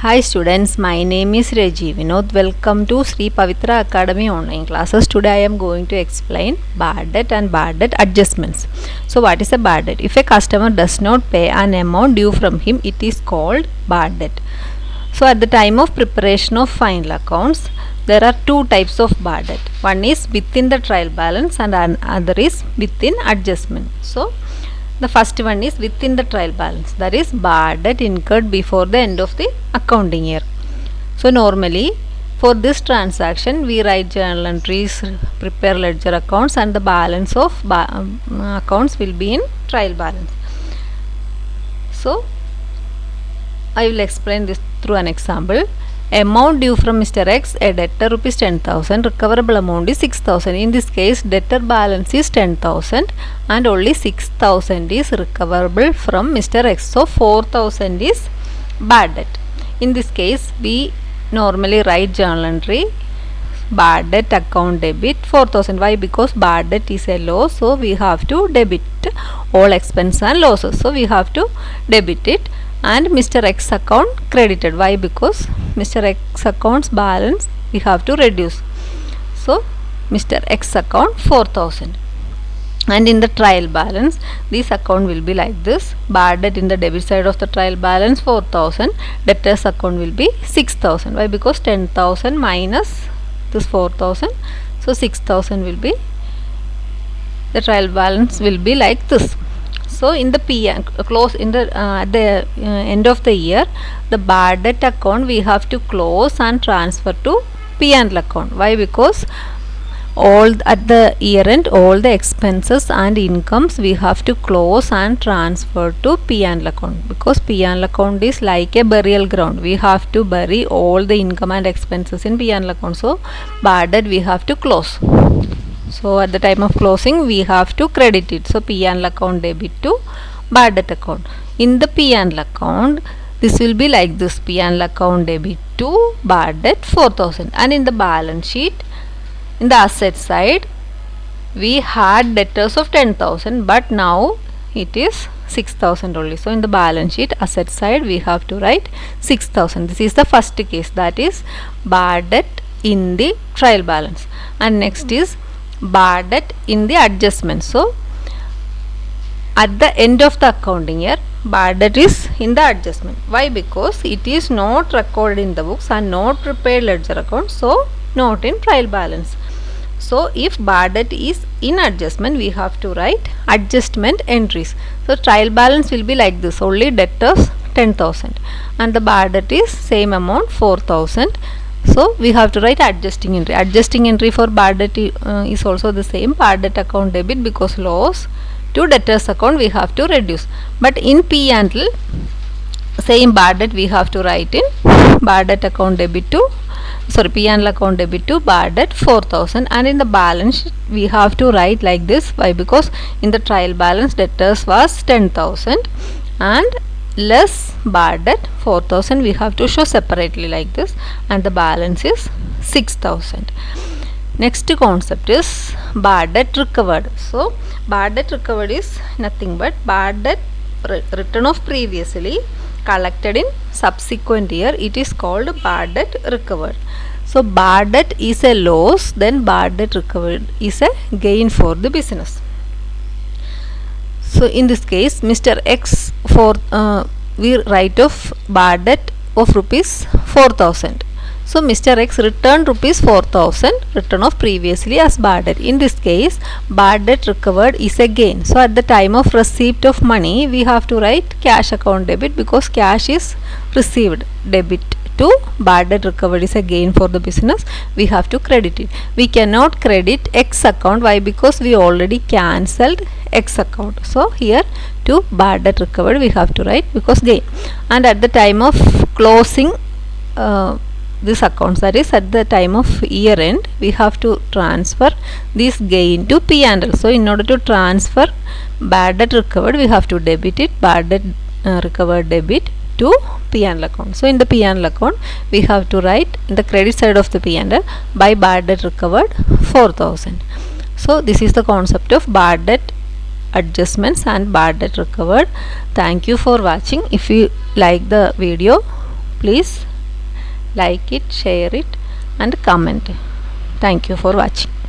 Hi students, my name is Reji Vinod. Welcome to Sri Pavitra Academy online classes. Today I am going to explain bad debt and bad debt adjustments. So what is a bad debt? If a customer does not pay an amount due from him, it is called bad debt. So at the time of preparation of final accounts, there are two types of bad debt. One is within the trial balance and another is within adjustment. So the first one is within the trial balance, that is bad debt incurred before the end of the accounting year. So normally for this transaction we write journal entries, prepare ledger accounts, and the balance of accounts will be in trial balance. So I will explain this through an example. Amount due from Mr. X, a debtor rupees 10,000, recoverable amount is 6,000. In this case, debtor balance is 10,000 and only 6,000 is recoverable from Mr. X. So 4,000 is bad debt. In this case, we normally write journal entry bad debt account debit 4,000. Why? Because bad debt is a loss, so we have to debit all expense and losses. So we have to debit it, and Mr. X account credited. Why? Because Mr. X account's balance we have to reduce. So Mr. X account 4,000. And in the trial balance, this account will be like this. Bad debt in the debit side of the trial balance 4,000. Debtors account will be 6,000. Why? Because 10,000 minus this 4,000. So 6,000 will be the trial balance will be like this. So in the close in the at the end of the year, the bad debt account we have to close and transfer to P&L account. Why? Because at the year end all the expenses and incomes we have to close and transfer to P&L account, because P&L account is like a burial ground. We have to bury all the income and expenses in P&L account. So bad debt we have to close. So at the time of closing we have to credit it. So P&L account debit to bad debt account. In the P&L account this will be like this: P&L account debit to bad debt 4,000. And in the balance sheet, in the asset side, we had debtors of 10,000, but now it is 6,000 only. So in the balance sheet asset side we have to write 6,000. This is the first case, that is bad debt in the trial balance. And next is bad debt in the adjustment. So at the end of the accounting year, bad debt is in the adjustment. Why? Because it is not recorded in the books and not prepared ledger account, so not in trial balance. So if bad debt is in adjustment, we have to write adjustment entries. So trial balance will be like this: only debtors 10,000 and the bad debt is same amount 4,000. So we have to write adjusting entry. Adjusting entry for bad debt is also the same: bad debt account debit, because loss to debtors account we have to reduce. But in P&L, same bad debt we have to write in bad debt account debit to P&L account debit to bad debt 4,000. And in the balance sheet we have to write like this. Why? Because in the trial balance debtors was 10,000 and less bad debt 4,000 we have to show separately like this, and the balance is 6,000. Next concept is bad debt recovered. So bad debt recovered is nothing but bad debt written off previously collected in subsequent year. It is called bad debt recovered. So bad debt is a loss, then bad debt recovered is a gain for the business. So in this case, Mr. X we write off bad debt of rupees 4,000. So Mr. X returned rupees 4,000 written off previously as bad debt. In this case, bad debt recovered is a gain. So at the time of receipt of money, we have to write cash account debit, because cash is received. Debit to bad debt recovered is a gain for the business. We have to credit it. We cannot credit X account. Why? Because we already cancelled X account. So here to bad debt recovered we have to write, because gain. And at the time of closing this accounts, that is at the time of year end, we have to transfer this gain to P&L. So in order to transfer bad debt recovered, we have to debit it, bad debt recovered debit to P&L account. So in the P&L account we have to write in the credit side of the P&L by bad debt recovered 4,000. So this is the concept of bad debt adjustments and bad debt recovered. Thank you for watching. If you like the video, Please like it, share it and comment. Thank you for watching.